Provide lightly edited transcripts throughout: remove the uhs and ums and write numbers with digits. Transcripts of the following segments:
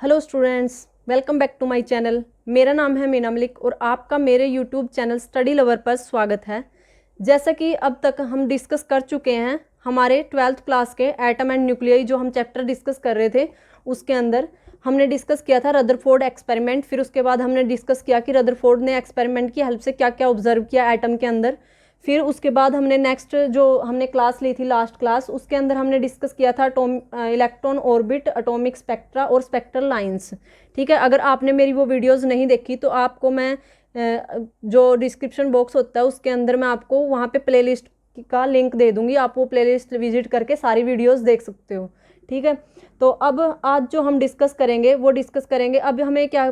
Hello students, welcome back to my channel. मेरा नाम है मीना मलिक और आपका मेरे यूट्यूब चैनल स्टडी लवर पर स्वागत है। जैसा कि अब तक हम डिस्कस कर चुके हैं हमारे 12th क्लास के एटम एंड न्यूक्लियाई जो हम चैप्टर डिस्कस कर रहे थे, उसके अंदर हमने डिस्कस किया था रदरफोर्ड एक्सपेरिमेंट। फिर उसके बाद हमने डिस्कस किया कि रदरफोर्ड ने एक्सपेरिमेंट की हेल्प से क्या क्या ऑब्जर्व किया एटम के अंदर। फिर उसके बाद हमने नेक्स्ट जो हमने क्लास ली थी लास्ट क्लास, उसके अंदर हमने डिस्कस किया था इलेक्ट्रॉन ऑर्बिट, एटॉमिक स्पेक्ट्रा और स्पेक्ट्रल लाइंस। ठीक है, अगर आपने मेरी वो वीडियोस नहीं देखी तो आपको मैं जो डिस्क्रिप्शन बॉक्स होता है उसके अंदर मैं आपको वहाँ पे प्लेलिस्ट का लिंक दे दूँगी, आप वो प्लेलिस्ट विजिट करके सारी वीडियोस देख सकते हो। ठीक है, तो अब आज जो हम डिस्कस करेंगे वो डिस्कस करेंगे। अब हमें क्या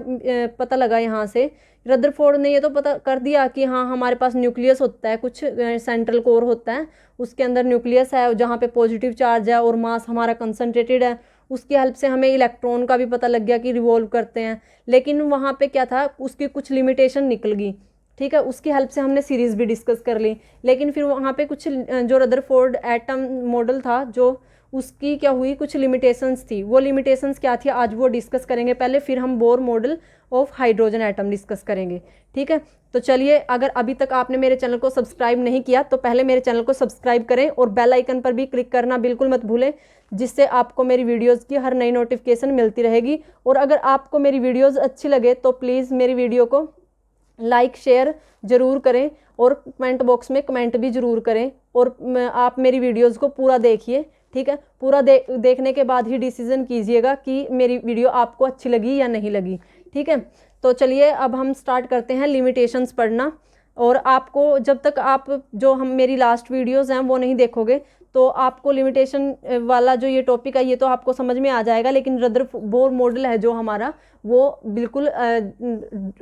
पता लगा यहाँ से, रदरफोर्ड ने ये तो पता कर दिया कि हाँ हमारे पास न्यूक्लियस होता है, कुछ सेंट्रल कोर होता है, उसके अंदर न्यूक्लियस है जहाँ पे पॉजिटिव चार्ज है और मास हमारा कंसनट्रेटेड है। उसकी हेल्प से हमें इलेक्ट्रॉन का भी पता लग गया कि रिवॉल्व करते हैं, लेकिन वहाँ पे क्या था, उसकी कुछ लिमिटेशन निकल गई। ठीक है, उसकी हेल्प से हमने सीरीज भी डिस्कस कर ली, लेकिन फिर वहाँ पे कुछ जो रदरफोर्ड एटम मॉडल था जो उसकी क्या हुई, कुछ लिमिटेशंस थी। वो लिमिटेशंस क्या थी आज वो डिस्कस करेंगे पहले, फिर हम Bohr model of hydrogen atom discuss करेंगे। ठीक है, तो चलिए, अगर अभी तक आपने मेरे चैनल को सब्सक्राइब नहीं किया तो पहले मेरे चैनल को सब्सक्राइब करें और बेल आइकन पर भी क्लिक करना बिल्कुल मत भूलें, जिससे आपको मेरी वीडियोज़ की हर नई नोटिफिकेशन मिलती रहेगी। और अगर आपको मेरी वीडियोज़ अच्छी लगे तो प्लीज़ मेरी वीडियो को लाइक शेयर ज़रूर करें और कमेंट बॉक्स में कमेंट भी ज़रूर करें। और आप मेरी वीडियोज़ को पूरा देखिए। ठीक है, पूरा देखने के बाद ही डिसीजन कीजिएगा कि मेरी वीडियो आपको अच्छी लगी या नहीं लगी। ठीक है, तो चलिए अब हम स्टार्ट करते हैं लिमिटेशंस पढ़ना। और आपको जब तक आप जो हम मेरी लास्ट वीडियोज़ हैं वो नहीं देखोगे तो आपको लिमिटेशन वाला जो ये टॉपिक है ये तो आपको समझ में आ जाएगा, लेकिन रदरफोर्ड मॉडल है जो हमारा वो बिल्कुल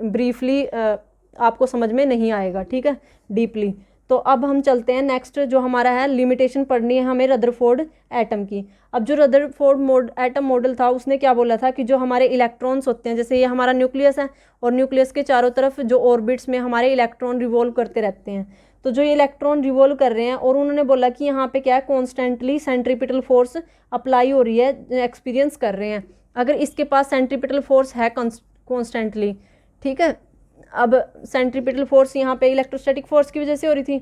ब्रीफली आपको समझ में नहीं आएगा। ठीक है, डीपली। तो अब हम चलते हैं नेक्स्ट, जो हमारा है लिमिटेशन पढ़नी है हमें रदरफोर्ड एटम की। अब जो रदरफोर्ड एटम मॉडल था उसने क्या बोला था कि जो हमारे इलेक्ट्रॉन्स होते हैं, जैसे ये हमारा न्यूक्लियस है और न्यूक्लियस के चारों तरफ जो ऑर्बिट्स में हमारे इलेक्ट्रॉन रिवॉल्व करते रहते हैं, तो जो ये इलेक्ट्रॉन रिवॉल्व कर रहे हैं और उन्होंने बोला कि यहाँ पे क्या है, कॉन्स्टेंटली सेंट्रीपिटल फोर्स अप्लाई हो रही है, एक्सपीरियंस कर रहे हैं। अगर इसके पास सेंट्रीपिटल फोर्स है कॉन्स्टेंटली, ठीक है, अब सेंट्रीपिटल फोर्स यहाँ पे इलेक्ट्रोस्टैटिक फोर्स की वजह से हो रही थी,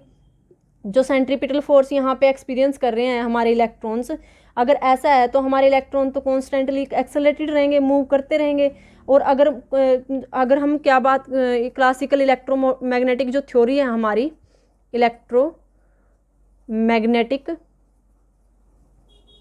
जो सेंट्रीपिटल फोर्स यहाँ पे एक्सपीरियंस कर रहे हैं हमारे इलेक्ट्रॉन्स, अगर ऐसा है तो हमारे इलेक्ट्रॉन तो कॉन्स्टेंटली एक्सेलरेटेड रहेंगे, मूव करते रहेंगे। और अगर हम क्या बात क्लासिकल इलेक्ट्रोमैग्नेटिक जो थ्योरी है हमारी, इलेक्ट्रोमैग्नेटिक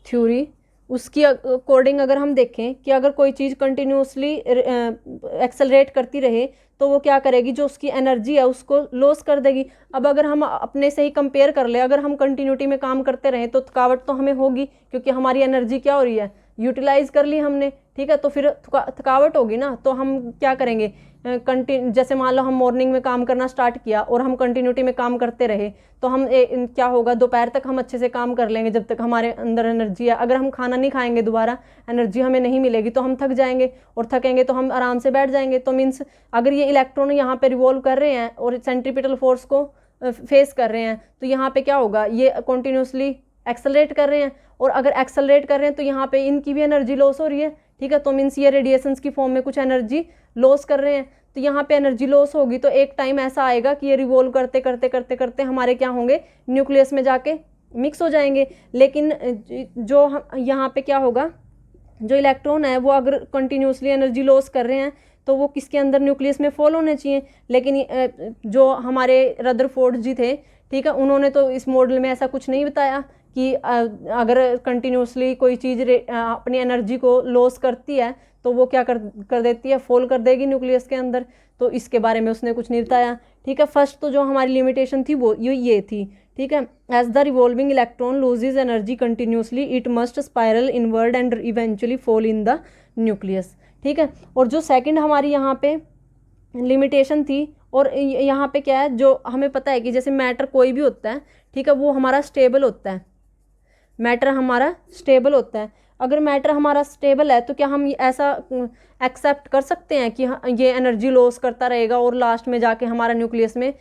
थ्योरी, उसकी अकॉर्डिंग अगर हम देखें कि अगर कोई चीज़ कंटिन्यूसली एक्सेलरेट करती रहे तो वो क्या करेगी, जो उसकी एनर्जी है उसको लॉस कर देगी। अब अगर हम अपने से ही कंपेयर कर ले, अगर हम कंटिन्यूटी में काम करते रहें तो थकावट तो हमें होगी, क्योंकि हमारी एनर्जी क्या हो रही है, यूटिलाइज कर ली हमने। ठीक है, तो फिर थकावट होगी ना, तो हम क्या करेंगे, जैसे मान लो हम मॉर्निंग में काम करना स्टार्ट किया और हम कंटिन्यूटी में काम करते रहे तो हम क्या होगा, दोपहर तक हम अच्छे से काम कर लेंगे जब तक हमारे अंदर एनर्जी है। अगर हम खाना नहीं खाएंगे, दोबारा एनर्जी हमें नहीं मिलेगी तो हम थक जाएंगे, और थकेंगे तो हम आराम से बैठ जाएंगे। तो मीन्स अगर ये इलेक्ट्रॉन यहाँ पे रिवॉल्व कर रहे हैं और सेंट्रीपिटल फोर्स को फेस कर रहे हैं तो यहाँ पे क्या होगा, ये कंटिन्यूसली एक्सेलरेट कर रहे हैं, और अगर एक्सेलरेट कर रहे हैं तो यहाँ पे इनकी भी एनर्जी लॉस हो रही है। ठीक है, तो मीन्स ये रेडिएशंस की फॉर्म में कुछ एनर्जी लॉस कर रहे हैं, तो यहाँ पे एनर्जी लॉस होगी तो एक टाइम ऐसा आएगा कि ये रिवॉल्व करते करते करते करते हमारे क्या होंगे, न्यूक्लियस में जाके मिक्स हो जाएंगे। लेकिन जो यहाँ पे क्या होगा, जो इलेक्ट्रॉन है वो अगर कंटिन्यूसली एनर्जी लॉस कर रहे हैं तो वो किसके अंदर, न्यूक्लियस में फॉल होने चाहिए। लेकिन जो हमारे रदरफोर्ड जी थे, ठीक है, उन्होंने तो इस मॉडल में ऐसा कुछ नहीं बताया कि अगर कंटिन्यूसली कोई चीज़ अपनी एनर्जी को लॉस करती है तो वो क्या कर देती है, फॉल कर देगी न्यूक्लियस के अंदर, तो इसके बारे में उसने कुछ नहीं बताया। ठीक है, फर्स्ट तो जो हमारी लिमिटेशन थी वो ये थी। ठीक है, as the revolving electron loses energy continuously it must spiral inward and eventually fall in the nucleus. ठीक है, और जो सेकंड हमारी यहाँ पे लिमिटेशन थी, और यहाँ पे क्या है, जो हमें पता है कि जैसे मैटर कोई भी होता है, ठीक है, वो हमारा स्टेबल होता है, मैटर हमारा स्टेबल होता है। अगर मैटर हमारा स्टेबल है तो क्या हम ऐसा एक्सेप्ट कर सकते हैं कि ये एनर्जी लॉस करता रहेगा और लास्ट में जाके हमारा न्यूक्लियस में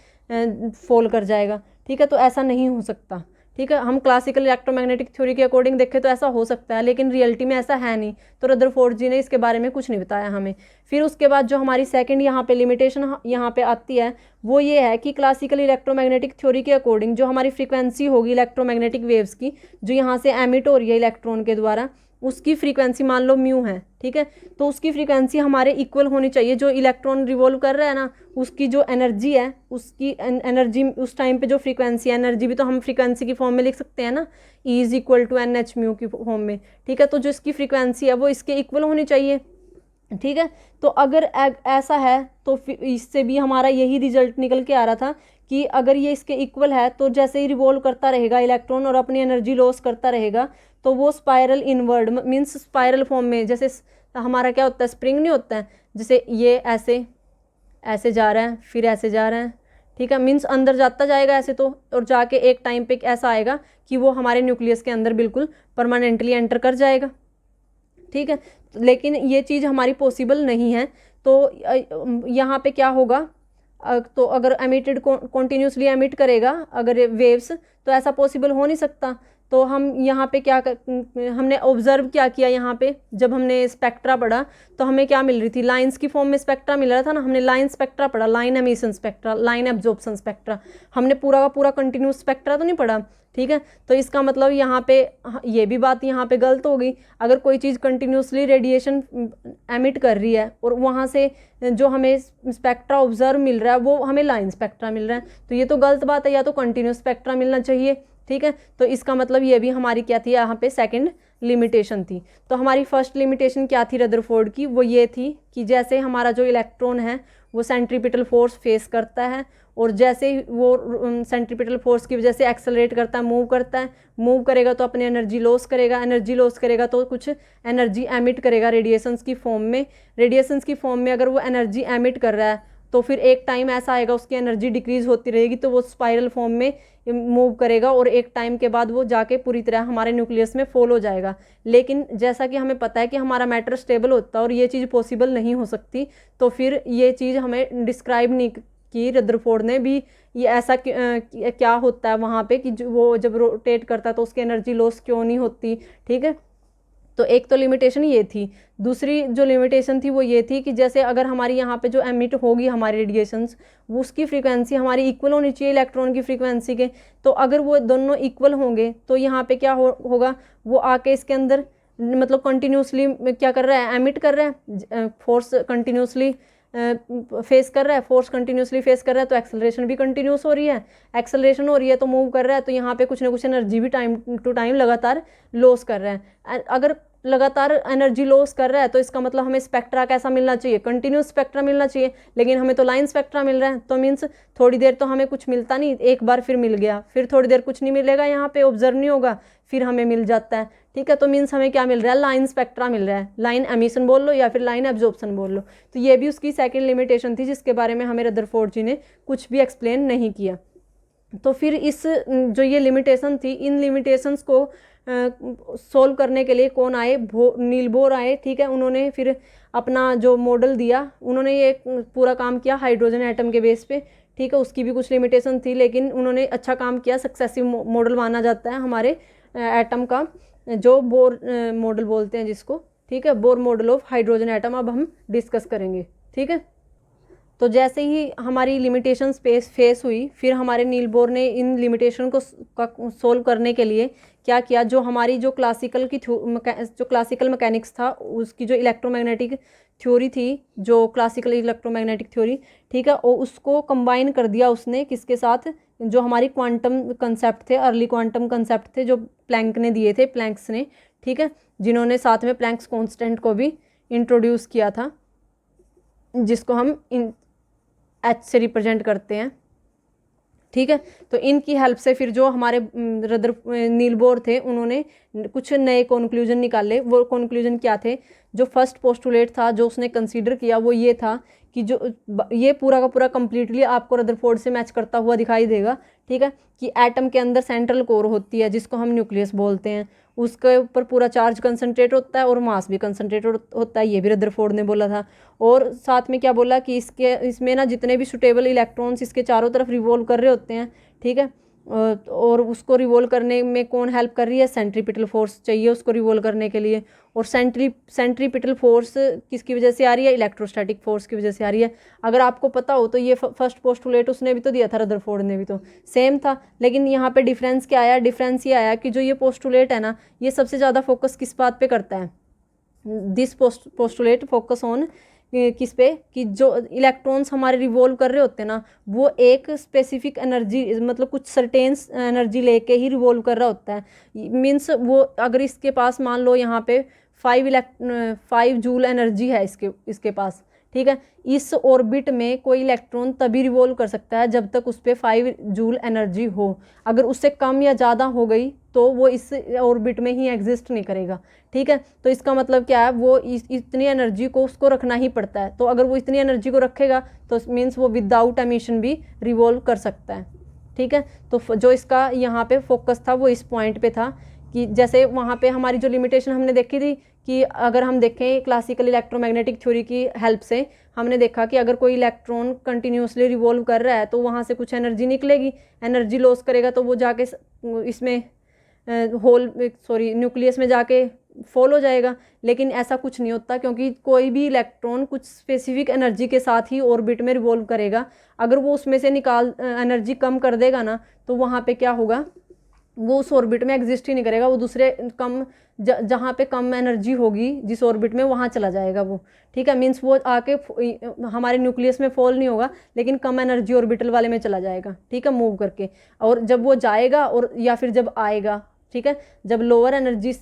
फॉल कर जाएगा। ठीक है, तो ऐसा नहीं हो सकता। ठीक है। हम क्लासिकल इलेक्ट्रोमैग्नेटिक थ्योरी के अकॉर्डिंग देखें तो ऐसा हो सकता है, लेकिन रियलिटी में ऐसा है नहीं, तो रदरफोर्ड जी ने इसके बारे में कुछ नहीं बताया हमें। फिर उसके बाद जो हमारी सेकंड यहाँ पे लिमिटेशन यहाँ पे आती है वो ये है कि क्लासिकल इलेक्ट्रोमैग्नेटिक थ्योरी के अकॉर्डिंग जो हमारी फ्रीक्वेंसी होगी इलेक्ट्रोमैग्नेटिक वेव्स की, जो यहाँ से एमिट हो रही है इलेक्ट्रॉन के द्वारा, उसकी फ्रीक्वेंसी मान लो म्यू है, ठीक है। तो उसकी फ्रीक्वेंसी हमारे इक्वल होनी चाहिए, जो इलेक्ट्रॉन रिवॉल्व कर रहा है ना, उसकी जो एनर्जी है, उसकी एनर्जी उस टाइम पे जो फ्रीक्वेंसी है, एनर्जी भी तो हम फ्रीक्वेंसी की फॉर्म में लिख सकते हैं ना, E is equal to n h mu की फॉर्म में, ठीक है। तो जो इसकी फ्रीक्वेंसी है वो इसके इक्वल होनी चाहिए, ठीक है। तो अगर ऐसा है तो इससे भी हमारा यही रिजल्ट निकल के आ रहा था कि अगर ये इसके इक्वल है तो जैसे ही रिवॉल्व करता रहेगा इलेक्ट्रॉन और अपनी एनर्जी लॉस करता रहेगा, तो वो spiral inward means spiral form में, जैसे हमारा क्या होता है, स्प्रिंग नहीं होता है, जैसे ये ऐसे ऐसे जा रहा है फिर ऐसे जा रहा है, ठीक है, मीन्स अंदर जाता जाएगा ऐसे तो, और जाके एक टाइम पे ऐसा आएगा कि वो हमारे न्यूक्लियस के अंदर बिल्कुल परमानेंटली एंटर कर जाएगा, ठीक है। लेकिन ये चीज़ हमारी पॉसिबल नहीं है। तो यहाँ पे क्या होगा, तो अगर एमिटेड कॉन्टिन्यूसली एमिट करेगा अगर वेव्स, तो ऐसा पॉसिबल हो नहीं सकता। तो हम यहाँ पे हमने ऑब्जर्व क्या किया, यहाँ पे जब हमने स्पेक्ट्रा पढ़ा तो हमें क्या मिल रही थी, लाइंस की फॉर्म में स्पेक्ट्रा मिल रहा था ना, हमने लाइन स्पेक्ट्रा पढ़ा, line emission spectra, line absorption spectra, हमने पूरा का पूरा कंटिन्यूस स्पेक्ट्रा तो नहीं पढ़ा, ठीक है। तो इसका मतलब यहाँ पे ये भी बात यहाँ पे गलत हो गई। अगर कोई चीज़ कंटिन्यूसली रेडिएशन एमिट कर रही है और वहाँ से जो हमें स्पेक्ट्रा ऑब्जर्व मिल रहा है वो हमें लाइन स्पेक्ट्रा मिल रहा है, तो ये तो गलत बात है, या तो कंटिन्यूस स्पेक्ट्रा मिलना चाहिए, ठीक है। तो इसका मतलब ये भी हमारी क्या थी, यहाँ पे सेकंड लिमिटेशन थी। तो हमारी फर्स्ट लिमिटेशन क्या थी रदरफोर्ड की, वो ये थी कि जैसे हमारा जो इलेक्ट्रॉन है वो सेंट्रीपिटल फोर्स फेस करता है, और जैसे वो सेंट्रीपिटल फोर्स की वजह से एक्सेलरेट करता है, मूव करता है, मूव करेगा तो अपनी एनर्जी लॉस करेगा, एनर्जी लॉस करेगा तो कुछ एनर्जी एमिट करेगा रेडिएशंस की फॉर्म में, रेडिएशंस की फॉर्म में अगर वो एनर्जी एमिट कर रहा है तो फिर एक टाइम ऐसा आएगा उसकी एनर्जी डिक्रीज होती रहेगी, तो वो स्पाइरल फॉर्म में मूव करेगा और एक टाइम के बाद वो जाके पूरी तरह हमारे न्यूक्लियस में फॉल हो जाएगा। लेकिन जैसा कि हमें पता है कि हमारा मैटर स्टेबल होता है और ये चीज़ पॉसिबल नहीं हो सकती, तो फिर ये चीज़ हमें डिस्क्राइब नहीं की रदरफोर्ड ने भी, ये ऐसा क्या होता है वहाँ पे कि वो जब रोटेट करता है तो उसकी एनर्जी लॉस क्यों नहीं होती, ठीक है। तो एक तो लिमिटेशन ये थी। दूसरी जो लिमिटेशन थी वो ये थी कि जैसे अगर हमारी यहाँ पे जो एमिट होगी हमारी रेडिएशंस, वो उसकी फ्रीक्वेंसी हमारी इक्वल होनी चाहिए इलेक्ट्रॉन की फ्रीक्वेंसी के, तो अगर वो दोनों इक्वल होंगे तो यहाँ पे क्या होगा, वो आके इसके अंदर मतलब कंटिन्यूसली क्या कर रहा है, एमिट कर रहा है, फोर्स कंटिन्यूसली फेस कर रहा है, फोर्स कंटिन्यूसली फेस कर रहा है, तो एक्सेलरेशन भी कंटिन्यूस हो रही है, एक्सेलरेशन हो रही है तो मूव कर रहा है, तो यहाँ पे कुछ ना कुछ एनर्जी भी टाइम टू टाइम लगातार लॉस कर रहा है। अगर लगातार एनर्जी लॉस कर रहा है तो इसका मतलब हमें स्पेक्ट्रा कैसा मिलना चाहिए, कंटिन्यूस स्पेक्ट्रा मिलना चाहिए, लेकिन हमें तो लाइन स्पेक्ट्रा मिल रहा है, तो मीन्स थोड़ी देर तो हमें कुछ मिलता नहीं, एक बार फिर मिल गया, फिर थोड़ी देर कुछ नहीं मिलेगा, यहाँ पे ऑब्जर्व नहीं होगा, फिर हमें मिल जाता है, ठीक है। तो मीन्स हमें क्या मिल रहा है, लाइन स्पेक्ट्रा मिल रहा है, लाइन एमिशन बोल लो या फिर लाइन एब्जॉर्प्शन बोल लो। तो ये भी उसकी सेकेंड लिमिटेशन थी जिसके बारे में हमें रदरफोर्ड जी ने कुछ भी एक्सप्लेन नहीं किया। तो फिर इस जो ये लिमिटेशन थी, इन लिमिटेशंस को सोल्व करने के लिए कौन आए, नील बोर आए, ठीक है। उन्होंने फिर अपना जो मॉडल दिया, उन्होंने ये पूरा काम किया हाइड्रोजन एटम के बेस पे, ठीक है। उसकी भी कुछ लिमिटेशन थी लेकिन उन्होंने अच्छा काम किया, सक्सेसिव मॉडल माना जाता है हमारे एटम का, जो बोर मॉडल बोलते हैं जिसको, ठीक है, Bohr model of hydrogen atom अब हम डिस्कस करेंगे, ठीक है। तो जैसे ही हमारी लिमिटेशन फेस हुई, फिर हमारे नील बोर ने इन लिमिटेशन को सोल्व करने के लिए क्या किया, जो हमारी जो क्लासिकल मैकेनिक्स था उसकी जो इलेक्ट्रोमैग्नेटिक थ्योरी थी, जो क्लासिकल इलेक्ट्रोमैग्नेटिक थ्योरी, ठीक है, और उसको कंबाइन कर दिया उसने किसके साथ, जो हमारी क्वांटम कंसेप्ट थे, अर्ली क्वांटम कंसेप्ट थे जो प्लैंक ने दिए थे, प्लैंक्स ने, ठीक है, जिन्होंने साथ में प्लैंक्स कांस्टेंट को भी इंट्रोड्यूस किया था, जिसको हम एच से रिप्रेजेंट करते हैं, ठीक है। तो इनकी हेल्प से फिर जो हमारे नील बोर थे उन्होंने कुछ नए कंक्लूजन निकाले। वो कंक्लूजन क्या थे, जो फर्स्ट पोस्टुलेट था जो उसने कंसीडर किया वो ये था कि जो ये पूरा का पूरा कंप्लीटली आपको रदरफोर्ड से मैच करता हुआ दिखाई देगा, ठीक है, कि एटम के अंदर सेंट्रल कोर होती है जिसको हम न्यूक्लियस बोलते हैं, उसके ऊपर पूरा चार्ज कंसनट्रेट होता है और मास भी कंसनट्रेट होता है, ये भी रदरफोर्ड ने बोला था। और साथ में क्या बोला कि इसमें ना जितने भी सुटेबल इलेक्ट्रॉन्स इसके चारों तरफ रिवॉल्व कर रहे होते हैं, ठीक है, और उसको रिवॉल्व करने में कौन हेल्प कर रही है, सेंट्रीपिटल फोर्स चाहिए उसको रिवॉल्व करने के लिए। और सेंट्रीपिटल फोर्स किसकी वजह से आ रही है, इलेक्ट्रोस्टैटिक फोर्स की वजह से आ रही है। अगर आपको पता हो तो ये फर्स्ट पोस्टुलेट उसने भी तो दिया था, रदरफोर्ड ने भी तो सेम था, लेकिन यहाँ पे डिफरेंस क्या आया, डिफरेंस ये आया कि जो ये पोस्टुलेट है ना, ये सबसे ज़्यादा फोकस किस बात पे करता है, दिस पोस्टुलेट फोकस ऑन किस पे, कि जो इलेक्ट्रॉन्स हमारे रिवॉल्व कर रहे होते हैं ना, वो एक स्पेसिफिक एनर्जी, मतलब कुछ सर्टेन एनर्जी लेके ही रिवॉल्व कर रहा होता है। मीन्स वो अगर इसके पास मान लो यहाँ पे 5 जूल एनर्जी है इसके पास, ठीक है। इस ऑर्बिट में कोई इलेक्ट्रॉन तभी रिवॉल्व कर सकता है जब तक उस पर 5 जूल एनर्जी हो। अगर उससे कम या ज़्यादा हो गई तो वो इस ऑर्बिट में ही एग्जिस्ट नहीं करेगा, ठीक है। तो इसका मतलब क्या है, वो इतनी एनर्जी को उसको रखना ही पड़ता है। तो अगर वो इतनी एनर्जी को रखेगा तो मीन्स वो विदाउट एमिशन भी रिवॉल्व कर सकता है, ठीक है। तो जो इसका यहाँ पे फोकस था वो इस पॉइंट पे था कि जैसे वहाँ पे हमारी जो लिमिटेशन हमने देखी थी कि अगर हम देखें क्लासिकल इलेक्ट्रोमैग्नेटिक थ्योरी की हेल्प से, हमने देखा कि अगर कोई इलेक्ट्रॉन कंटिन्यूसली रिवॉल्व कर रहा है तो वहाँ से कुछ एनर्जी निकलेगी, एनर्जी लॉस करेगा तो वो जाके इसमें न्यूक्लियस में जाके फॉल हो जाएगा। लेकिन ऐसा कुछ नहीं होता, क्योंकि कोई भी इलेक्ट्रॉन कुछ स्पेसिफिक एनर्जी के साथ ही ऑर्बिट में रिवॉल्व करेगा। अगर वो उसमें से एनर्जी कम कर देगा ना, तो वहाँ पे क्या होगा, वो उस ऑर्बिट में एग्जिस्ट ही नहीं करेगा, वो दूसरे कम जहाँ पे कम एनर्जी होगी जिस ऑर्बिट में, वहाँ चला जाएगा वो, ठीक है। मीन्स वो आके हमारे न्यूक्लियस में फॉल नहीं होगा, लेकिन कम एनर्जी ऑर्बिटल वाले में चला जाएगा, ठीक है, मूव करके। और जब वो जाएगा और या फिर जब आएगा, ठीक है, जब लोअर एनर्जी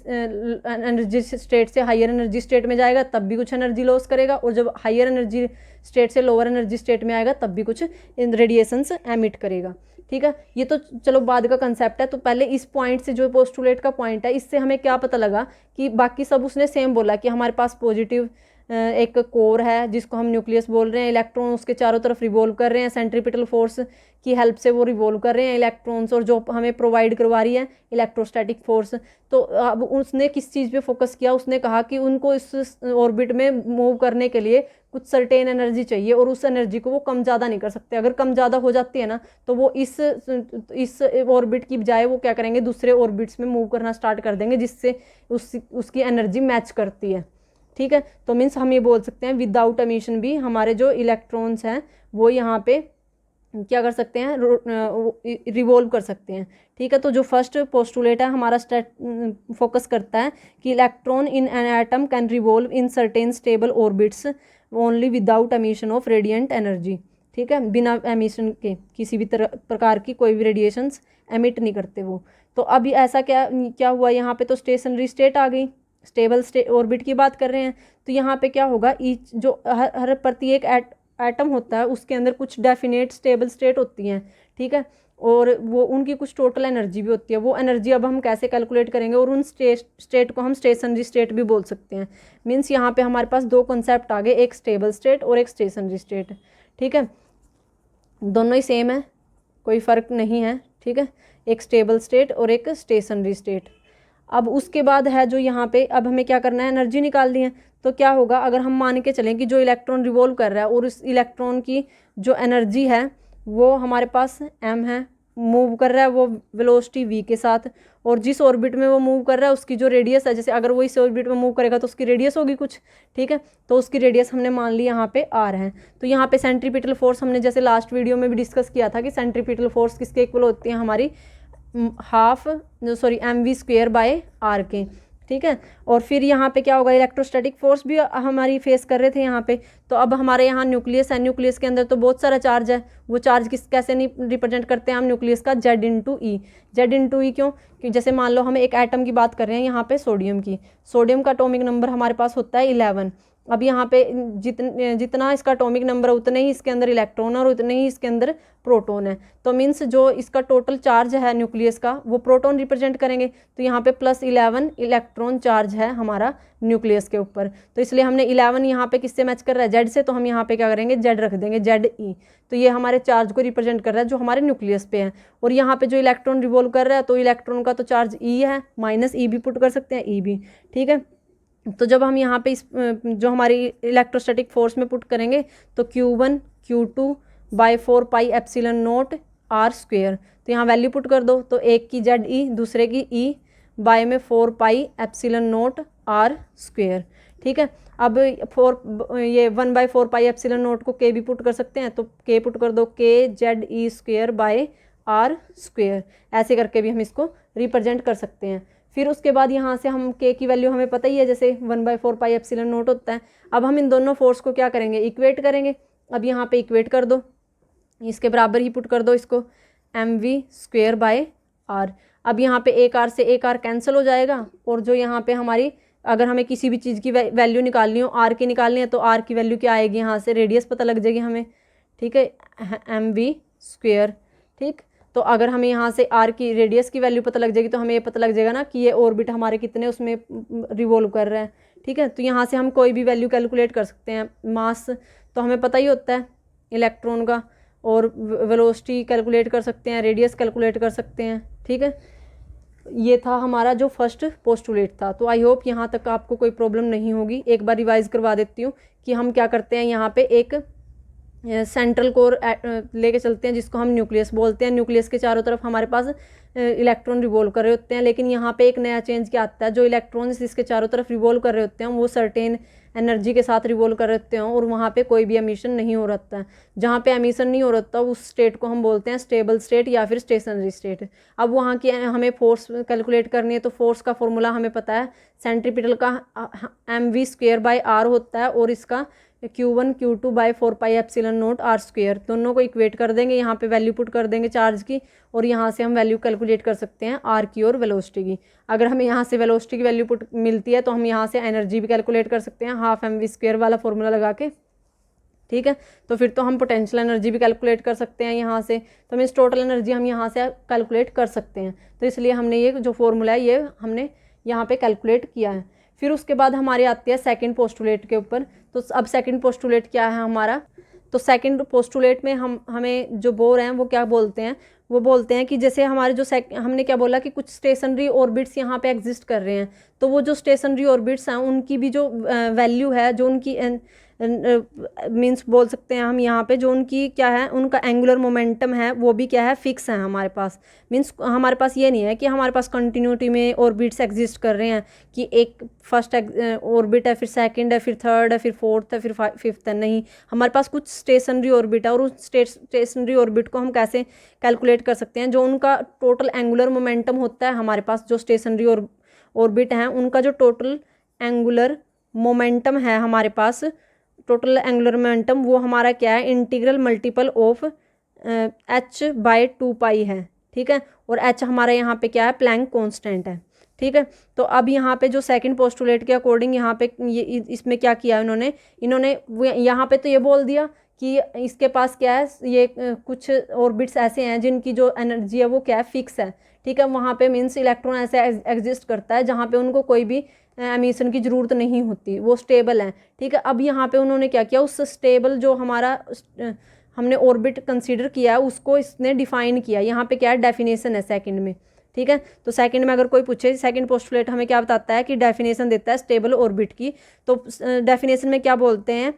स्टेट से हायर एनर्जी स्टेट में जाएगा तब भी कुछ एनर्जी लॉस करेगा, और जब हायर एनर्जी स्टेट से लोअर एनर्जी स्टेट में आएगा तब भी कुछ रेडिएशंस एमिट करेगा, ठीक है। ये तो चलो बाद का कंसेप्ट है। तो पहले इस पॉइंट से, जो पोस्टुलेट का पॉइंट है, इससे हमें क्या पता लगा कि बाकी सब उसने सेम बोला कि हमारे पास पॉजिटिव एक कोर है जिसको हम न्यूक्लियस बोल रहे हैं, इलेक्ट्रॉन उसके चारों तरफ रिवॉल्व कर रहे हैं, सेंट्रीपिटल फोर्स की हेल्प से वो रिवॉल्व कर रहे हैं इलेक्ट्रॉन्स, और जो हमें प्रोवाइड करवा रही है इलेक्ट्रोस्टैटिक फोर्स। तो अब उसने किस चीज़ पे फोकस किया, उसने कहा कि उनको इस ऑर्बिट में मूव करने के लिए कुछ सर्टेन एनर्जी चाहिए, और उस एनर्जी को वो कम ज़्यादा नहीं कर सकते। अगर कम ज़्यादा हो जाती है ना, तो वो इस ऑर्बिट की बजाय वो क्या करेंगे, दूसरे ऑर्बिट्स में मूव करना स्टार्ट कर देंगे, जिससे उसकी एनर्जी मैच करती है, ठीक है। तो मीन्स हम ये बोल सकते हैं विदाउट एमिशन भी हमारे जो इलेक्ट्रॉन्स हैं वो यहाँ पे क्या कर सकते हैं, रिवॉल्व कर सकते हैं, ठीक है। तो जो फर्स्ट पोस्टुलेट है हमारा फोकस करता है कि electron in an atom can revolve in certain stable orbits only without emission of radiant energy, ठीक है। बिना एमिशन के किसी भी प्रकार की कोई भी रेडिएशंस एमिट नहीं करते वो। तो अभी ऐसा क्या हुआ, यहाँ पे तो स्टेशनरी स्टेट आ गई, स्टेबल ऑर्बिट की बात कर रहे हैं। तो यहाँ पे क्या होगा, ईच जो हर प्रत्येक एटम होता है उसके अंदर कुछ डेफिनेट स्टेबल स्टेट होती हैं, ठीक है, और वो उनकी कुछ टोटल एनर्जी भी होती है। वो एनर्जी अब हम कैसे कैलकुलेट करेंगे, और उन स्टेट को हम स्टेशनरी स्टेट भी बोल सकते हैं। मीन्स यहाँ पे हमारे पास दो कॉन्सेप्ट आ गए, एक स्टेबल स्टेट और एक स्टेशनरी स्टेट, ठीक है। दोनों ही सेम है, कोई फ़र्क नहीं है, ठीक है, एक स्टेबल स्टेट और एक स्टेशनरी स्टेट। अब उसके बाद है जो यहाँ पे, अब हमें क्या करना है, एनर्जी निकालनी है। तो क्या होगा, अगर हम मान के चलें कि जो इलेक्ट्रॉन रिवॉल्व कर रहा है और उस इलेक्ट्रॉन की जो एनर्जी है वो हमारे पास m है, मूव कर रहा है वो वेलोसिटी v के साथ, और जिस ऑर्बिट में वो मूव कर रहा है उसकी जो रेडियस है, जैसे अगर वो इस ऑर्बिट में मूव करेगा तो उसकी रेडियस होगी कुछ, ठीक है। तो उसकी रेडियस हमने मान ली यहाँ पे r है। तो यहाँ पे सेंट्रीपिटल फोर्स हमने जैसे लास्ट वीडियो में भी डिस्कस किया था कि सेंट्रीपिटल फोर्स किसके इक्वल होती है, हमारी mv² बाय r के, ठीक है। और फिर यहाँ पे क्या होगा, इलेक्ट्रोस्टैटिक फोर्स भी हमारी फेस कर रहे थे यहाँ पे। तो अब हमारे यहाँ न्यूक्लियस है, न्यूक्लियस के अंदर तो बहुत सारा चार्ज है, वो चार्ज कैसे नहीं रिप्रेजेंट करते हैं हम न्यूक्लियस का, Z/E। Z/E क्यों, कि जैसे मान लो हम एक एटम की बात कर रहे हैं यहाँ पे सोडियम की, सोडियम का एटॉमिक नंबर हमारे पास होता है 11। अब यहाँ पे जितना इसका एटॉमिक नंबर है उतने ही इसके अंदर इलेक्ट्रॉन और उतने ही इसके अंदर प्रोटॉन है। तो मीन्स जो इसका टोटल चार्ज है न्यूक्लियस का वो प्रोटॉन रिप्रेजेंट करेंगे। तो यहाँ पे +11 इलेक्ट्रॉन चार्ज है हमारा न्यूक्लियस के ऊपर। तो इसलिए हमने 11 यहाँ पे किससे मैच कर रहा है, Z से, तो हम यहाँ पे क्या करेंगे, Z रख देंगे, ZE। तो ये हमारे चार्ज को रिप्रेजेंट कर रहा है जो हमारे न्यूक्लियस पे है। और यहाँ पे जो इलेक्ट्रॉन रिवॉल्व कर रहा है तो इलेक्ट्रॉन का तो चार्ज E है, (E) भी पुट कर सकते हैं, E भी, ठीक है। तो जब हम यहाँ पे इस जो हमारी इलेक्ट्रोस्टैटिक फोर्स में पुट करेंगे तो Q1 Q2/4 pi epsilon naught r square. तो यहाँ वैल्यू पुट कर दो, तो एक की जेड ई, दूसरे की ई, बाय में 4 pi epsilon naught r square. ठीक है, अब 1/4 पाई एप्सिलॉन नोट को के भी पुट कर सकते हैं, तो के पुट कर दो, k Z e square by r square. ऐसे करके भी हम इसको रिप्रेजेंट कर सकते हैं। फिर उसके बाद यहाँ से हम के की वैल्यू हमें पता ही है, जैसे 1/4 पाई एप्सिलॉन नोट होता है। अब हम इन दोनों फोर्स को क्या करेंगे, इक्वेट करेंगे। अब यहाँ पे इक्वेट कर दो, इसके बराबर ही पुट कर दो इसको, mv स्क्वेयर बाय आर। अब यहाँ पे एक आर से एक आर कैंसिल हो जाएगा, और जो यहाँ पे हमारी अगर हमें किसी भी चीज़ की वैल्यू निकालनी हो, आर की निकालनी है, तो आर की वैल्यू क्या आएगी, यहाँ से रेडियस पता लग जाएगी हमें। ठीक है, mv स्क्वेयर। ठीक, तो अगर हमें यहाँ से आर की रेडियस की वैल्यू पता लग जाएगी, तो हमें ये पता लग जाएगा ना कि ये ऑर्बिट हमारे कितने उसमें रिवॉल्व कर रहे हैं। ठीक है, तो यहाँ से हम कोई भी वैल्यू कैलकुलेट कर सकते हैं। मास तो हमें पता ही होता है इलेक्ट्रॉन का, और वेलोसिटी कैलकुलेट कर सकते हैं, रेडियस कैलकुलेट कर सकते हैं। ठीक है, ये था हमारा जो फर्स्ट पोस्टुलेट था। तो आई होप यहाँ तक आपको कोई प्रॉब्लम नहीं होगी। एक बार रिवाइज करवा देती हूँ कि हम क्या करते हैं। यहाँ पे एक सेंट्रल कोर लेके चलते हैं, जिसको हम न्यूक्लियस बोलते हैं। न्यूक्लियस के चारों तरफ हमारे पास इलेक्ट्रॉन रिवॉल्व कर रहे होते हैं, लेकिन यहाँ पे एक नया चेंज क्या आता है, जो इलेक्ट्रॉन्स इसके चारों तरफ रिवॉल्व कर रहे होते हैं वो सर्टेन एनर्जी के साथ रिवॉल्व कर रहे होते हैं, और वहाँ पे कोई भी एमिशन नहीं हो रहता है। जहाँ पे एमिशन नहीं हो रहता उस स्टेट को हम बोलते हैं स्टेबल स्टेट या फिर स्टेशनरी स्टेट। अब वहाँ की हमें फोर्स कैलकुलेट करनी है, तो फोर्स का फॉर्मूला हमें पता है, सेंट्रीपिटल का mv स्क्वेयर बाय आर होता है, और इसका Q1 Q2 by 4 pi epsilon naught r square. दोनों को इक्वेट कर देंगे, यहाँ पे वैल्यू पुट कर देंगे चार्ज की, और यहाँ से हम वैल्यू कैलकुलेट कर सकते हैं आर की और वेलोसिटी की। अगर हमें यहाँ से वेलोसिटी की वैल्यू पुट मिलती है, तो हम यहाँ से एनर्जी भी कैलकुलेट कर सकते हैं, हाफ mv स्क्वेयर वाला फॉर्मूला लगा के। ठीक है, तो फिर तो हम पोटेंशियल एनर्जी भी कैलकुलेट कर सकते हैं यहाँ से, तो मीन्स टोटल एनर्जी हम यहाँ से कैलकुलेट कर सकते हैं। तो इसलिए हमने ये जो फॉर्मूला है ये हमने यहाँ पे कैलकुलेट किया है। फिर उसके बाद हमारी आती है सेकंड पोस्टुलेट के ऊपर। तो अब सेकंड पोस्टुलेट क्या है हमारा, तो सेकंड पोस्टुलेट में हमें जो बोर हैं वो क्या बोलते हैं, वो बोलते हैं कि जैसे हमारे जो हमने क्या बोला कि कुछ स्टेशनरी ऑर्बिट्स यहाँ पे एग्जिस्ट कर रहे हैं, तो वो जो स्टेशनरी ऑर्बिट्स हैं उनकी भी जो वैल्यू है, जो उनकी मीन्स बोल सकते हैं हम यहाँ पे, जो उनकी क्या है, उनका एंगुलर मोमेंटम है वो भी क्या है, फिक्स है हमारे पास। मीन्स हमारे पास ये नहीं है कि हमारे पास कंटिन्यूटी में ऑर्बिट्स एग्जिस्ट कर रहे हैं, कि एक फर्स्ट ऑर्बिट है, फिर सेकंड है, फिर थर्ड है, फिर फोर्थ है, फिर फिफ्थ है। नहीं, हमारे पास कुछ स्टेशनरी ऑर्बिट है, और उस स्टेशनरी ऑर्बिट को हम कैसे कैलकुलेट कर सकते हैं, जो उनका टोटल एंगुलर मोमेंटम होता है हमारे पास, जो स्टेशनरी ऑर्बिट हैं उनका जो टोटल एंगुलर मोमेंटम है हमारे पास, टोटल एंगुलर मोमेंटम वो हमारा क्या है, इंटीग्रल मल्टीपल ऑफ h/2 पाई है। ठीक है, और h हमारा यहाँ पे क्या है, प्लैंक कांस्टेंट है। ठीक है, तो अब यहाँ पे जो सेकंड पोस्टुलेट के अकॉर्डिंग यहाँ पे ये इसमें क्या किया इन्होंने यहाँ पे तो ये बोल दिया कि इसके पास क्या है, ये कुछ ऑर्बिट्स ऐसे हैं जिनकी जो एनर्जी है वो क्या है, फिक्स है। ठीक है, वहाँ पे मीन्स इलेक्ट्रॉन ऐसे एग्जिस्ट करता है जहाँ पे उनको कोई भी एमिशन की ज़रूरत नहीं होती, वो स्टेबल है। ठीक है, अब यहाँ पे उन्होंने क्या किया, उस स्टेबल जो हमारा हमने ऑर्बिट कंसीडर किया है उसको इसने डिफाइन किया। यहाँ पे क्या है, डेफिनेशन है सेकंड में। ठीक है, तो सेकंड में अगर कोई पूछे, सेकंड पोस्टुलेट हमें क्या बताता है कि डेफिनेशन देता है स्टेबल ऑर्बिट की। तो डेफिनेशन में क्या बोलते हैं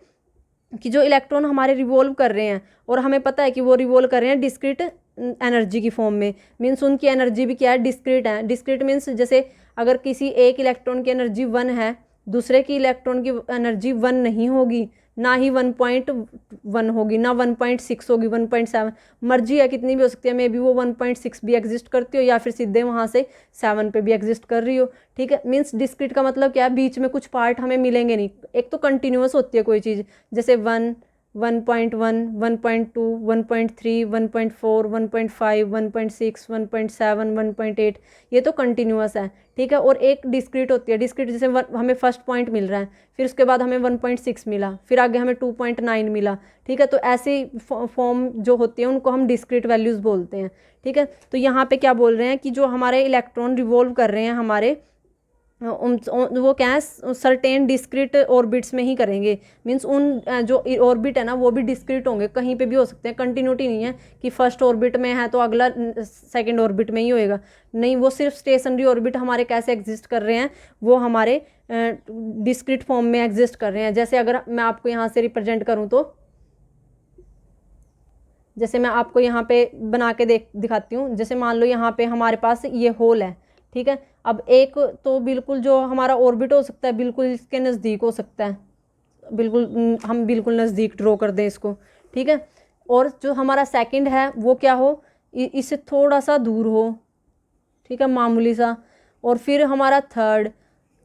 कि जो इलेक्ट्रॉन हमारे रिवॉल्व कर रहे हैं, और हमें पता है कि वो रिवॉल्व कर रहे हैं डिस्क्रीट एनर्जी की फॉर्म में, मीन्स उनकी एनर्जी भी क्या है, डिस्क्रीट है। डिस्क्रीट मीन्स जैसे अगर किसी एक इलेक्ट्रॉन की एनर्जी 1 है, दूसरे की इलेक्ट्रॉन की एनर्जी 1 नहीं होगी, ना ही 1.1 होगी, ना 1.6 होगी, 1.7, मर्जी है कितनी भी हो सकती है, मे बी वो 1.6 भी एग्जिस्ट करती हो, या फिर सीधे वहाँ से 7 पे भी एग्जिस्ट कर रही हो। ठीक है, मीन्स डिस्क्रीट का मतलब क्या है, बीच में कुछ पार्ट हमें मिलेंगे नहीं। एक तो कंटिन्यूस होती है कोई चीज़, जैसे 1, 1.1, 1.2, 1.3, 1.4, 1.5, 1.6, 1.7, 1.8, ये तो कंटिन्यूस है। ठीक है, और एक डिस्क्रीट होती है। डिस्क्रीट जैसे हमें फर्स्ट पॉइंट मिल रहा है, फिर उसके बाद हमें 1.6 मिला, फिर आगे हमें 2.9 मिला। ठीक है, तो ऐसे फॉर्म जो होती है उनको हम डिस्क्रीट वैल्यूज़ बोलते हैं। ठीक है, तो यहाँ पे क्या बोल रहे हैं कि जो हमारे इलेक्ट्रॉन रिवॉल्व कर रहे हैं हमारे, वो क्या है, सर्टेन डिस्क्रीट ऑर्बिट्स में ही करेंगे। मीन्स उन जो ऑर्बिट है ना वो भी डिस्क्रीट होंगे, कहीं पे भी हो सकते हैं। कंटिन्यूटी नहीं है कि फर्स्ट ऑर्बिट में है तो अगला सेकंड ऑर्बिट में ही होएगा, नहीं, वो सिर्फ स्टेशनरी ऑर्बिट हमारे कैसे एग्जिस्ट कर रहे हैं, वो हमारे डिस्क्रीट फॉर्म में एग्जिस्ट कर रहे हैं। जैसे अगर मैं आपको यहाँ से रिप्रेजेंट करूँ, तो जैसे मैं आपको यहाँ पे बना के दिखाती हूँ। जैसे मान लो यहाँ पे हमारे पास ये होल है, ठीक है। अब एक तो बिल्कुल जो हमारा ऑर्बिट हो सकता है बिल्कुल इसके नज़दीक हो सकता है, बिल्कुल हम बिल्कुल नज़दीक ड्रॉ कर दें इसको, ठीक है। और जो हमारा सेकंड है वो क्या हो, इससे थोड़ा सा दूर हो, ठीक है, मामूली सा। और फिर हमारा थर्ड,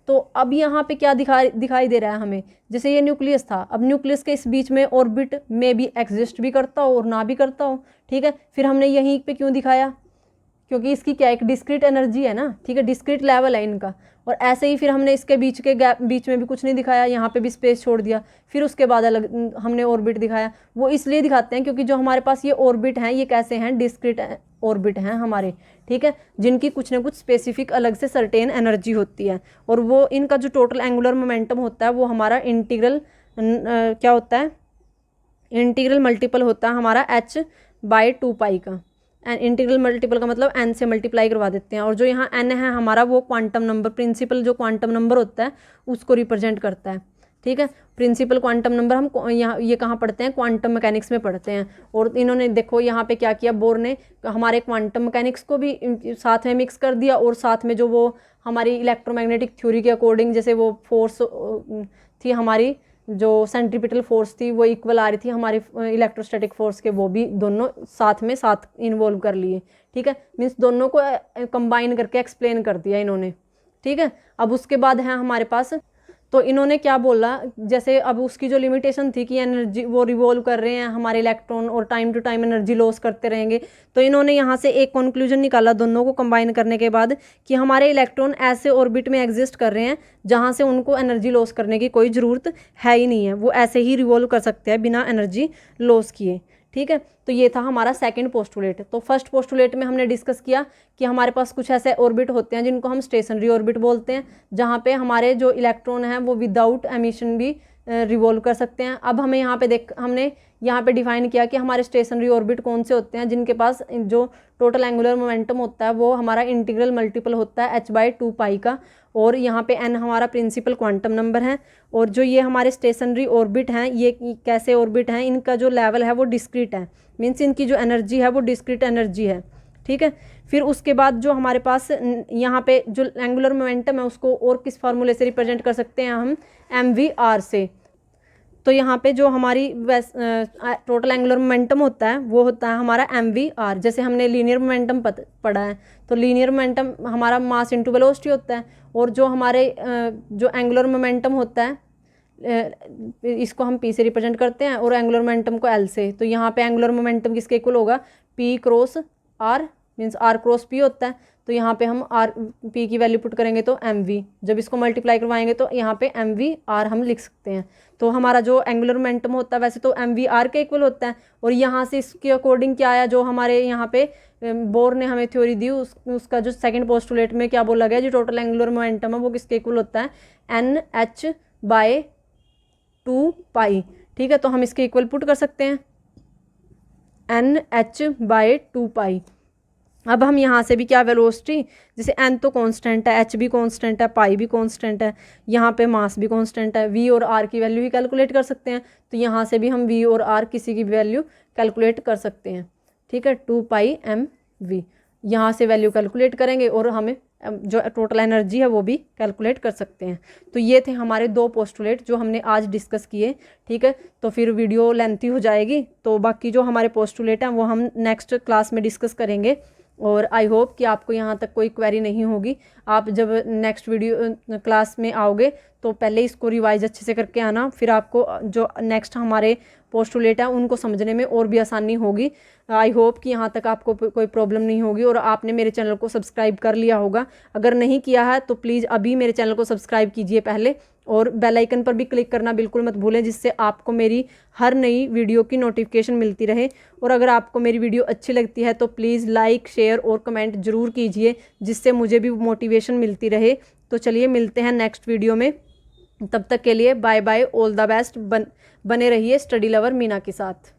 तो अब यहाँ पे क्या दिखाई दे रहा है हमें, जैसे ये न्यूक्लियस था, अब न्यूक्लियस के इस बीच में ऑर्बिट में भी एग्जिस्ट भी करता हो और ना भी करता हो, ठीक है। फिर हमने यहीं पे क्यों दिखाया, क्योंकि इसकी क्या एक डिस्क्रीट एनर्जी है ना, ठीक है, डिस्क्रीट लेवल है इनका। और ऐसे ही फिर हमने इसके बीच के गैप बीच में भी कुछ नहीं दिखाया, यहाँ पे भी स्पेस छोड़ दिया। फिर उसके बाद अलग हमने ऑर्बिट दिखाया। वो इसलिए दिखाते हैं क्योंकि जो हमारे पास ये ऑर्बिट हैं ये कैसे हैं, डिस्क्रीट ऑर्बिट हैं हमारे, ठीक है, जिनकी कुछ ना कुछ स्पेसिफिक अलग से सर्टेन एनर्जी होती है। और वो इनका जो टोटल एंगुलर मोमेंटम होता है वो हमारा इंटीग्रल क्या होता है, इंटीग्रल मल्टीपल होता है हमारा h/2π का। एन इंटीग्रल मल्टीपल का मतलब n से मल्टीप्लाई करवा देते हैं। और जो यहाँ n है हमारा वो क्वांटम नंबर, प्रिंसिपल जो क्वांटम नंबर होता है उसको रिप्रेजेंट करता है, ठीक है। प्रिंसिपल क्वांटम नंबर हम यहाँ ये कहाँ पढ़ते हैं, क्वांटम मैकेनिक्स में पढ़ते हैं। और इन्होंने देखो यहाँ पे क्या किया, बोर ने हमारे क्वांटम मैकेनिक्स को भी साथ में मिक्स कर दिया, और साथ में जो वो हमारी इलेक्ट्रोमैग्नेटिक थ्योरी के अकॉर्डिंग जैसे वो फोर्स थी हमारी, जो सेंट्रीपिटल फोर्स थी वो इक्वल आ रही थी हमारे इलेक्ट्रोस्टैटिक फोर्स के, वो भी दोनों साथ इन्वॉल्व कर लिए, ठीक है। मीन्स दोनों को कंबाइन करके एक्सप्लेन कर दिया इन्होंने, ठीक है। अब उसके बाद है हमारे पास, तो इन्होंने क्या बोला, जैसे अब उसकी जो लिमिटेशन थी कि एनर्जी वो रिवॉल्व कर रहे हैं हमारे इलेक्ट्रॉन और time to time energy loss करते रहेंगे, तो इन्होंने यहाँ से एक कंक्लूजन निकाला दोनों को कंबाइन करने के बाद कि हमारे इलेक्ट्रॉन ऐसे ऑर्बिट में एग्जिस्ट कर रहे हैं जहाँ से उनको एनर्जी लॉस करने की कोई ज़रूरत है ही नहीं है, वो ऐसे ही रिवॉल्व कर सकते हैं बिना एनर्जी लॉस किए, ठीक है। तो ये था हमारा सेकंड पोस्टुलेट। तो फर्स्ट पोस्टुलेट में हमने डिस्कस किया कि हमारे पास कुछ ऐसे ऑर्बिट होते हैं जिनको हम स्टेशनरी ऑर्बिट बोलते हैं, जहाँ पे हमारे जो इलेक्ट्रॉन हैं वो विदाउट एमिशन भी रिवॉल्व कर सकते हैं। अब हमें यहाँ पे हमने यहाँ पे डिफाइन किया कि हमारे स्टेशनरी ऑर्बिट कौन से होते हैं, जिनके पास जो टोटल एंगुलर मोमेंटम होता है वो हमारा इंटीग्रल मल्टीपल होता है h/2π का, और यहाँ पे n हमारा प्रिंसिपल क्वांटम नंबर है। और जो ये हमारे स्टेशनरी ऑर्बिट हैं ये कैसे ऑर्बिट हैं, इनका जो लेवल है वो डिस्क्रीट है, मीन्स इनकी जो एनर्जी है वो डिस्क्रीट एनर्जी है, ठीक है। फिर उसके बाद जो हमारे पास यहाँ पे जो एंगुलर मोमेंटम है उसको और किस फार्मूले से रिप्रेजेंट कर सकते हैं हम, mv/r से। तो यहाँ पे जो हमारी टोटल एंगुलर मोमेंटम होता है वो होता है हमारा mv/r। जैसे हमने लीनियर मोमेंटम पढ़ा है, तो लीनियर मोमेंटम हमारा मास इंटू वेलोसिटी होता है, और जो हमारे जो एंगुलर मोमेंटम होता है इसको हम p से रिप्रेजेंट करते हैं और एंगुलर मोमेंटम को l से। तो यहाँ पे एंगुलर मोमेंटम किसके इक्वल होगा, p/r, मीन्स r/p होता है। तो यहाँ पे हम p की वैल्यू पुट करेंगे तो mv, जब इसको मल्टीप्लाई करवाएंगे तो यहाँ पे mv/r हम लिख सकते हैं। तो हमारा जो एंगुलर मोमेंटम होता है वैसे तो mv/r के इक्वल होता है, और यहाँ से इसके अकॉर्डिंग क्या आया, जो हमारे यहाँ पे बोर ने हमें थ्योरी दी उसका जो सेकंड पोस्टुलेट में क्या बोला गया, जो टोटल एंगुलर मोमेंटम है वो किसके इक्वल होता है, nh/2π, ठीक है। तो हम इसके इक्वल पुट कर सकते हैं nh/2π। अब हम यहाँ से भी क्या, वेलोसिटी, जैसे n तो कांस्टेंट है, h भी कांस्टेंट है, पाई भी कांस्टेंट है, यहाँ पे मास भी कांस्टेंट है, v और r की वैल्यू भी कैलकुलेट कर सकते हैं। तो यहाँ से भी हम v और r किसी की भी वैल्यू कैलकुलेट कर सकते हैं, ठीक है। 2πmv यहाँ से वैल्यू कैलकुलेट करेंगे और हमें जो टोटल एनर्जी है वो भी कैलकुलेट कर सकते हैं। तो ये थे हमारे दो पोस्टुलेट जो हमने आज डिस्कस किए, ठीक है। तो फिर वीडियो लेंथी हो जाएगी, तो बाकी जो हमारे पोस्टुलेट हैं वो हम नेक्स्ट क्लास में डिस्कस करेंगे। और आई होप कि आपको यहाँ तक कोई क्वेरी नहीं होगी। आप जब नेक्स्ट वीडियो क्लास में आओगे तो पहले इसको रिवाइज अच्छे से करके आना, फिर आपको जो नेक्स्ट हमारे पोस्टुलेट है उनको समझने में और भी आसानी होगी। आई होप कि यहाँ तक आपको कोई प्रॉब्लम नहीं होगी और आपने मेरे चैनल को सब्सक्राइब कर लिया होगा। अगर नहीं किया है तो प्लीज़ अभी मेरे चैनल को सब्सक्राइब कीजिए पहले, और बेल आइकन पर भी क्लिक करना बिल्कुल मत भूलें, जिससे आपको मेरी हर नई वीडियो की नोटिफिकेशन मिलती रहे। और अगर आपको मेरी वीडियो अच्छी लगती है तो प्लीज़ लाइक, शेयर और कमेंट ज़रूर कीजिए, जिससे मुझे भी मोटिवेशन मिलती रहे। तो चलिए मिलते हैं नेक्स्ट वीडियो में, तब तक के लिए bye bye, all the best. बने रहिए स्टडी लवर मीना के साथ।